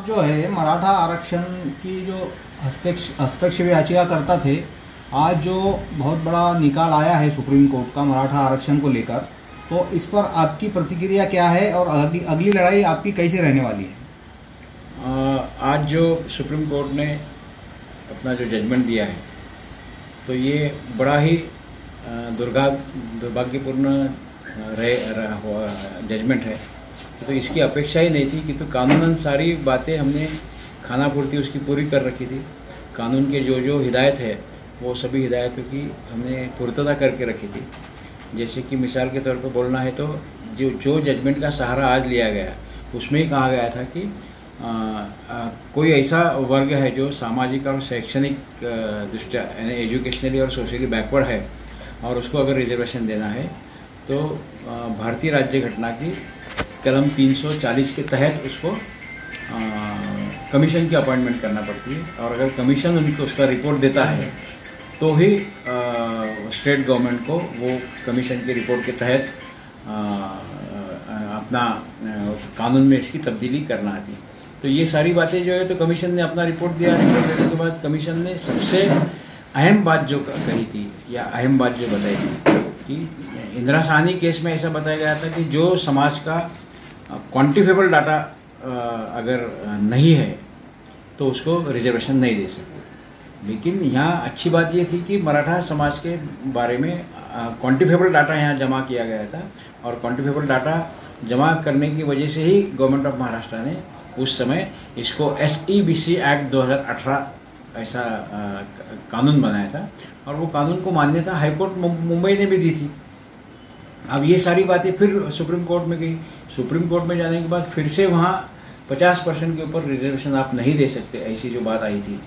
जो है मराठा आरक्षण की जो हस्तक्षेप याचिका करता थे, आज जो बहुत बड़ा निकाल आया है सुप्रीम कोर्ट का मराठा आरक्षण को लेकर, तो इस पर आपकी प्रतिक्रिया क्या है और अगली लड़ाई आपकी कैसे रहने वाली है? आज जो सुप्रीम कोर्ट ने अपना जो जजमेंट दिया है, तो ये बड़ा ही दुर्भाग्यपूर्ण जजमेंट है। तो इसकी अपेक्षा ही नहीं थी कि तो कानूनन सारी बातें हमने खानापूर्ति उसकी पूरी कर रखी थी। कानून के जो हिदायत है वो सभी हिदायतों की हमने पूर्तता करके रखी थी। जैसे कि मिसाल के तौर पर बोलना है तो जो जजमेंट का सहारा आज लिया गया उसमें ही कहा गया था कि कोई ऐसा वर्ग है जो सामाजिक और शैक्षणिक दृष्टया यानी एजुकेशनली और सोशली बैकवर्ड है और उसको अगर रिजर्वेशन देना है तो भारतीय राज्य घटना की कलम 340 के तहत उसको कमीशन की अपॉइंटमेंट करना पड़ती है। और अगर कमीशन उनको उसका रिपोर्ट देता है तो ही स्टेट गवर्नमेंट को वो कमीशन की रिपोर्ट के तहत अपना कानून में इसकी तब्दीली करना आती है। तो ये सारी बातें जो है तो कमीशन ने अपना रिपोर्ट दिया। रिपोर्ट देने के बाद कमीशन ने सबसे अहम बात जो कही थी या अहम बात जो बताई थी कि इंदिरा साहनी केस में ऐसा बताया गया था कि जो समाज का क्वांटिफेबल डाटा अगर नहीं है तो उसको रिजर्वेशन नहीं दे सकते। लेकिन यहाँ अच्छी बात ये थी कि मराठा समाज के बारे में क्वांटिफेबल डाटा यहाँ जमा किया गया था और क्वांटिफेबल डाटा जमा करने की वजह से ही गवर्नमेंट ऑफ महाराष्ट्र ने उस समय इसको SEBC एक्ट 2018 ऐसा कानून बनाया था और वो कानून को मान्यता हाईकोर्ट मुंबई ने भी दी थी। अब ये सारी बातें फिर सुप्रीम कोर्ट में गई। सुप्रीम कोर्ट में जाने के बाद फिर से वहाँ 50% के ऊपर रिजर्वेशन आप नहीं दे सकते, ऐसी जो बात आई थी।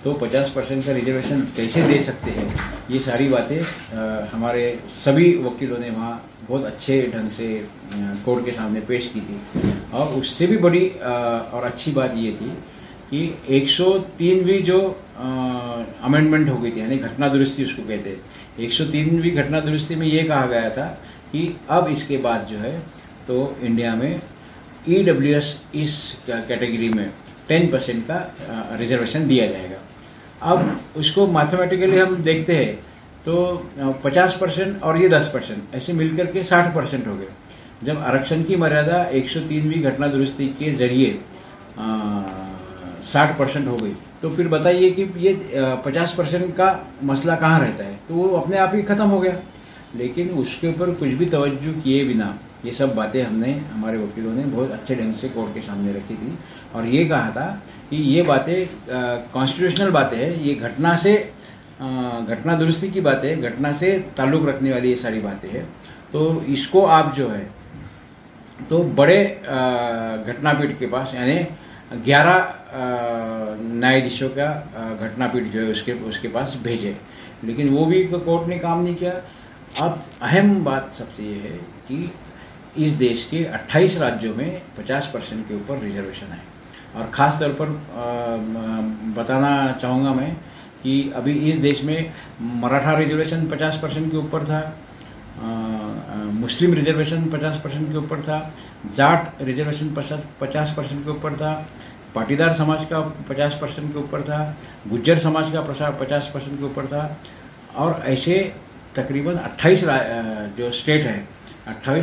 तो 50% का रिजर्वेशन कैसे दे सकते हैं, ये सारी बातें हमारे सभी वकीलों ने वहाँ बहुत अच्छे ढंग से कोर्ट के सामने पेश की थी। और उससे भी बड़ी और अच्छी बात ये थी कि 103वीं जो अमेंडमेंट हो गई थी, यानी घटना दुरुस्ती उसको कहते हैं। 103वीं घटना दुरुस्ती में ये कहा गया था कि अब इसके बाद जो है तो इंडिया में EWS इस कैटेगरी में 10% का रिजर्वेशन दिया जाएगा। अब उसको मैथमेटिकली हम देखते हैं तो 50% और ये 10% ऐसे मिलकर के 60% हो गए। जब आरक्षण की मर्यादा 103वीं घटना दुरुस्ती के जरिए 60% हो गई तो फिर बताइए कि ये 50% का मसला कहाँ रहता है, तो वो अपने आप ही ख़त्म हो गया। लेकिन उसके ऊपर कुछ भी तवज्जो किए बिना ये सब बातें हमारे वकीलों ने बहुत अच्छे ढंग से कोर्ट के सामने रखी थी और ये कहा था कि ये बातें कॉन्स्टिट्यूशनल बातें हैं, ये घटना दुरुस्ती की बातें, घटना से ताल्लुक़ रखने वाली ये सारी बातें हैं। तो इसको आप जो है तो बड़े घटनापीठ के पास यानी 11 न्यायाधीशों का घटनापीठ जो है उसके पास भेजे, लेकिन वो भी कोर्ट ने काम नहीं किया। अब अहम बात सबसे ये है कि इस देश के 28 राज्यों में 50% के ऊपर रिजर्वेशन है और ख़ास तौर पर बताना चाहूँगा मैं कि अभी इस देश में मराठा रिजर्वेशन 50% के ऊपर था, मुस्लिम रिजर्वेशन 50% के ऊपर था, जाट रिजर्वेशन 50% के ऊपर था, पाटीदार समाज का 50% के ऊपर था, गुज्जर समाज का 50% के ऊपर था और ऐसे तकरीबन 28 जो स्टेट है 28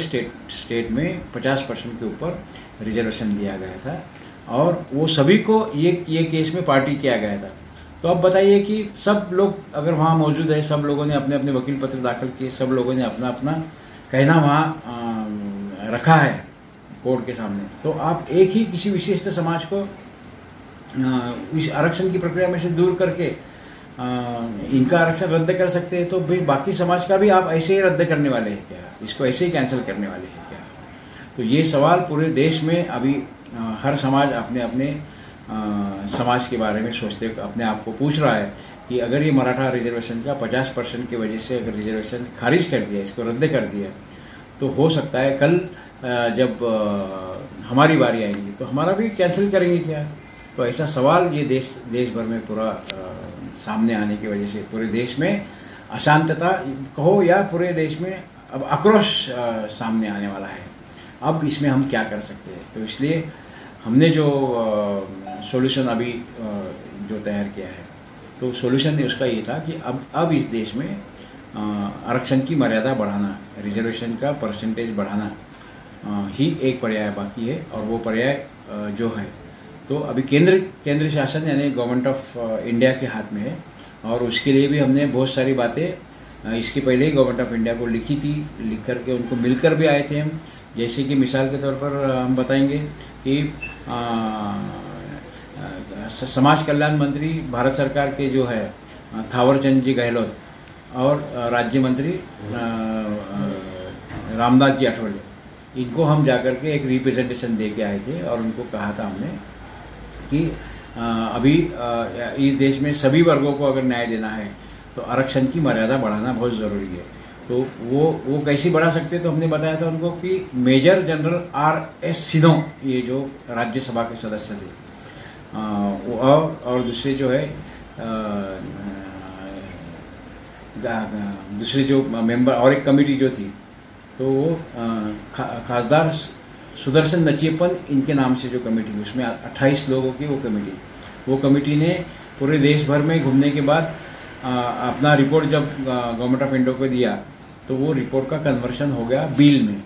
स्टेट में 50% के ऊपर रिजर्वेशन दिया गया था और वो सभी को ये केस में पार्टी किया गया था। तो अब बताइए कि सब लोग अगर वहाँ मौजूद है, सब लोगों ने अपने अपने वकील पत्र दाखिल किए, सब लोगों ने अपना अपना कहना वहाँ रखा है कोर्ट के सामने, तो आप एक ही किसी विशिष्ट समाज को इस आरक्षण की प्रक्रिया में से दूर करके इनका आरक्षण रद्द कर सकते हैं, तो भाई बाकी समाज का भी आप ऐसे ही रद्द करने वाले हैं क्या, इसको ऐसे ही कैंसिल करने वाले हैं क्या? तो ये सवाल पूरे देश में अभी हर समाज अपने अपने समाज के बारे में सोचते अपने आप को पूछ रहा है कि अगर ये मराठा रिजर्वेशन का 50% की वजह से अगर रिजर्वेशन खारिज कर दिया, इसको रद्द कर दिया, तो हो सकता है कल जब हमारी बारी आएगी तो हमारा भी कैंसिल करेंगे क्या? तो ऐसा सवाल ये देश भर में पूरा सामने आने की वजह से पूरे देश में अशांतता कहो या पूरे देश में अब आक्रोश सामने आने वाला है। अब इसमें हम क्या कर सकते हैं? तो इसलिए हमने जो सॉल्यूशन अभी जो तैयार किया है। तो सॉल्यूशन उसका ये था कि अब इस देश में आरक्षण की मर्यादा बढ़ाना, रिजर्वेशन का परसेंटेज बढ़ाना ही एक पर्याय बाकी है। और वो पर्याय जो है तो अभी केंद्र शासन यानी गवर्नमेंट ऑफ इंडिया के हाथ में है। और उसके लिए भी हमने बहुत सारी बातें इसके पहले ही गवर्नमेंट ऑफ इंडिया को लिखी थी, लिख करके उनको मिलकर भी आए थे हम। जैसे कि मिसाल के तौर पर हम बताएंगे कि समाज कल्याण मंत्री भारत सरकार के जो है थावरचंद जी गहलोत और राज्य मंत्री रामदास जी अठवले, इनको हम जाकर के एक रिप्रेजेंटेशन दे के आए थे और उनको कहा था हमने कि अभी इस देश में सभी वर्गों को अगर न्याय देना है तो आरक्षण की मर्यादा बढ़ाना बहुत ज़रूरी है। तो वो कैसे बढ़ा सकते, तो हमने बताया that उनको कि मेजर जनरल R.S. सिन्हो, ये जो राज्यसभा के सदस्य थे, और दूसरे जो है दूसरे जो मेंबर और एक कमेटी जो थी, तो वो खासदार सुदर्शन नचियप्पन, इनके नाम से जो कमेटी, उसमें 28 लोगों की वो कमेटी ने पूरे देश भर में घूमने के बाद अपना रिपोर्ट जब गवर्नमेंट ऑफ इंडिया को दिया तो वो रिपोर्ट का कन्वर्शन हो गया बिल में।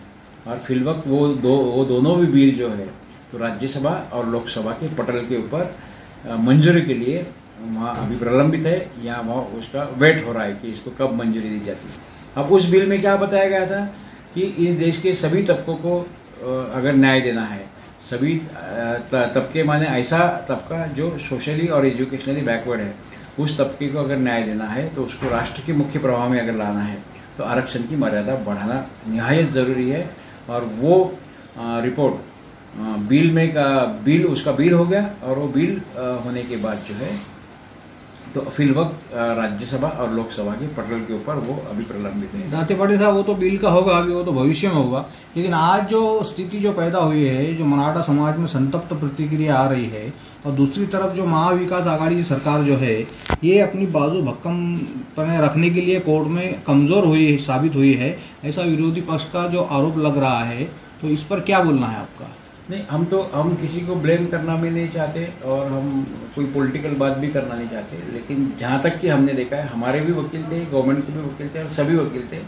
और फिल वक्त वो दोनों भी बिल जो है तो राज्यसभा और लोकसभा के पटल के ऊपर मंजूरी के लिए वहाँ अभी प्रलंबित है, या वहाँ उसका वेट हो रहा है कि इसको कब मंजूरी दी जाती है। अब उस बिल में क्या बताया गया था कि इस देश के सभी तबकों को अगर न्याय देना है, सभी तबके माने ऐसा तबका जो सोशली और एजुकेशनली बैकवर्ड है, उस तबके को अगर न्याय देना है तो उसको राष्ट्र के मुख्य प्रवाह में अगर लाना है तो आरक्षण की मर्यादा बढ़ाना निहायत ज़रूरी है। और वो रिपोर्ट बिल उसका बिल हो गया, और वो बिल होने के बाद जो है तो फिल वक्त राज्यसभा और लोकसभा के पटल के ऊपर वो अभी प्रलंबित है। दाते पाटिल साहब, वो तो बिल का होगा, अभी वो तो भविष्य में होगा। लेकिन आज जो स्थिति जो पैदा हुई है, जो मराठा समाज में संतप्त प्रतिक्रिया आ रही है, और दूसरी तरफ जो महाविकास आघाड़ी की सरकार जो है ये अपनी बाजू भक्कम रखने के लिए कोर्ट में कमजोर साबित हुई है, ऐसा विरोधी पक्ष का जो आरोप लग रहा है, तो इस पर क्या बोलना है आपका? नहीं, हम किसी को ब्लेम करना भी नहीं चाहते और हम कोई पॉलिटिकल बात भी करना नहीं चाहते। लेकिन जहाँ तक कि हमने देखा है, हमारे भी वकील थे, गवर्नमेंट के भी वकील थे और सभी वकील थे,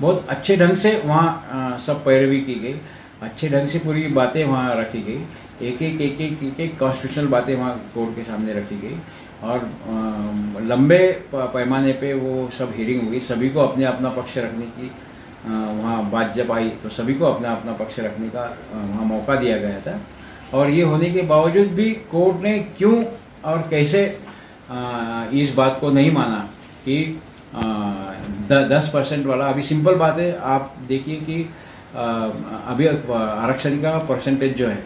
बहुत अच्छे ढंग से वहाँ सब पैरवी की गई, अच्छे ढंग से पूरी बातें वहाँ रखी गई, एक कॉन्स्टिट्यूशनल बातें वहाँ कोर्ट के सामने रखी गई और लंबे पैमाने पे वो सब हियरिंग हुई। सभी को अपने अपना पक्ष रखने की वहाँ बात जब आई तो सभी को अपना अपना पक्ष रखने का वहाँ मौका दिया गया था। और ये होने के बावजूद भी कोर्ट ने क्यों और कैसे इस बात को नहीं माना कि 10% वाला, अभी सिंपल बात है, आप देखिए कि अभी आरक्षण का परसेंटेज जो है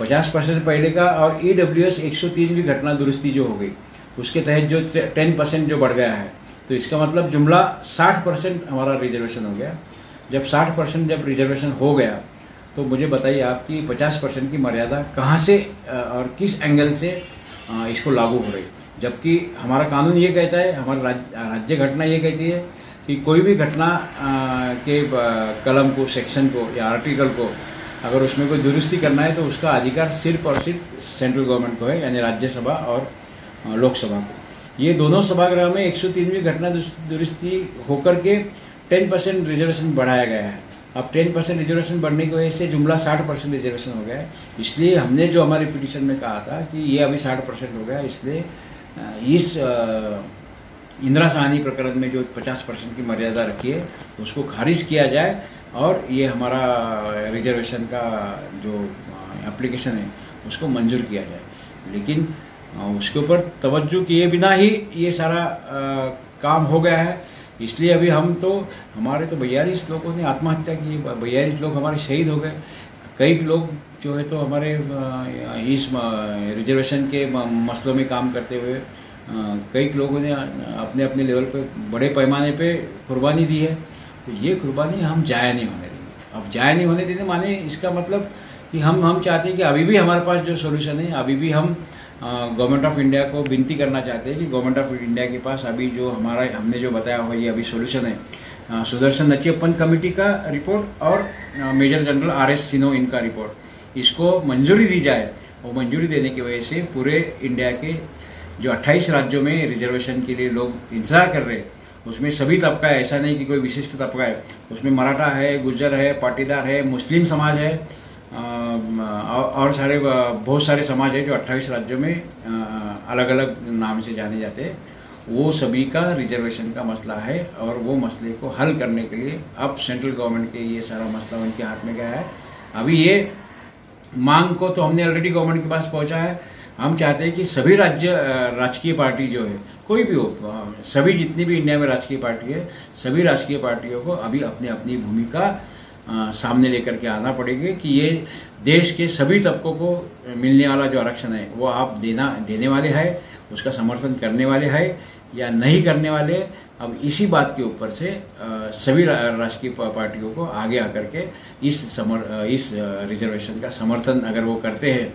50% पहले का, और EWS 103 की घटना दुरुस्ती जो हो गई उसके तहत जो 10% जो बढ़ गया है, तो इसका मतलब जुमला 60% हमारा रिजर्वेशन हो गया। जब 60% जब रिजर्वेशन हो गया तो मुझे बताइए आप कि 50% की मर्यादा कहाँ से और किस एंगल से इसको लागू हो रही, जबकि हमारा कानून ये कहता है, हमारा राज्य घटना ये कहती है कि कोई भी घटना के कलम को, सेक्शन को या आर्टिकल को अगर उसमें कोई दुरुस्ती करना है तो उसका अधिकार सिर्फ और सिर्फ सेंट्रल गवर्नमेंट को है, यानी राज्यसभा और लोकसभा को। ये दोनों सभागृह में 103वीं घटना दुरुस्ती होकर के 10% रिजर्वेशन बढ़ाया गया है। अब 10% रिजर्वेशन बढ़ने की वजह से जुमला 60% रिजर्वेशन हो गया है। इसलिए हमने जो हमारे पिटीशन में कहा था कि ये अभी 60% हो गया, इसलिए इस इंदिरा साहनी प्रकरण में जो 50% की मर्यादा रखी है उसको खारिज किया जाए और ये हमारा रिजर्वेशन का जो एप्लीकेशन है उसको मंजूर किया जाए। लेकिन उसके ऊपर तवज्जो किए बिना ही ये सारा काम हो गया है। इसलिए अभी हमारे तो 42 लोगों ने आत्महत्या की, 42 लोग हमारे शहीद हो गए। कई लोग जो है तो हमारे इस रिजर्वेशन के मसलों में काम करते हुए कई लोगों ने अपने अपने लेवल पे बड़े पैमाने पे कुर्बानी दी है। तो ये कुर्बानी हम जाया नहीं होने देंगे। अब जाया नहीं होने देने माने इसका मतलब कि हम चाहते हैं कि अभी भी हमारे पास जो सोल्यूशन है, अभी भी हम गवर्नमेंट ऑफ इंडिया को विनती करना चाहते हैं कि गवर्नमेंट ऑफ इंडिया के पास अभी जो हमने जो बताया हुआ ये अभी सोल्यूशन है, सुदर्शन नचियप्पन कमेटी का रिपोर्ट और मेजर जनरल R.S. सिन्हो इनका रिपोर्ट, इसको मंजूरी दी जाए वो मंजूरी देने की वजह से पूरे इंडिया के जो 28 राज्यों में रिजर्वेशन के लिए लोग इंतजार कर रहे हैं, उसमें सभी तबका है, ऐसा नहीं कि कोई विशिष्ट तबका है। उसमें मराठा है, गुज्जर है, पाटीदार है, मुस्लिम समाज है और बहुत सारे समाज है जो 28 राज्यों में अलग अलग नाम से जाने जाते हैं। वो सभी का रिजर्वेशन का मसला है और वो मसले को हल करने के लिए अब सेंट्रल गवर्नमेंट के ये सारा मसला उनके हाथ में गया है। अभी ये मांग को तो हमने ऑलरेडी गवर्नमेंट के पास पहुंचा है। हम चाहते हैं कि सभी राजकीय पार्टी जो है, कोई भी हो, सभी जितनी भी इंडिया में राजकीय पार्टी है, सभी राजकीय पार्टियों को अभी अपनी अपनी भूमिका सामने लेकर के आना पड़ेगी कि ये देश के सभी तबकों को मिलने वाला जो आरक्षण है वो आप देने वाले हैं, उसका समर्थन करने वाले हैं या नहीं करने वाले। अब इसी बात के ऊपर से सभी राजकीय पार्टियों को आगे आकर के इस रिजर्वेशन का समर्थन अगर वो करते हैं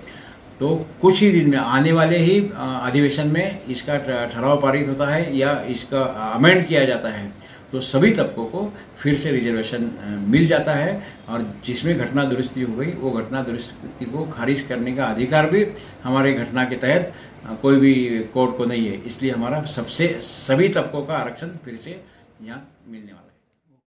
तो कुछ ही दिन में आने वाले ही अधिवेशन में इसका ठराव पारित होता है या इसका अमेंड किया जाता है तो सभी तबकों को फिर से रिजर्वेशन मिल जाता है। और जिसमें घटना दुरुस्ती हो गई वो घटना दुरुस्ती को खारिज करने का अधिकार भी हमारे घटना के तहत कोई भी कोर्ट को नहीं है। इसलिए हमारा सभी तबकों का आरक्षण फिर से यहाँ मिलने वाला है।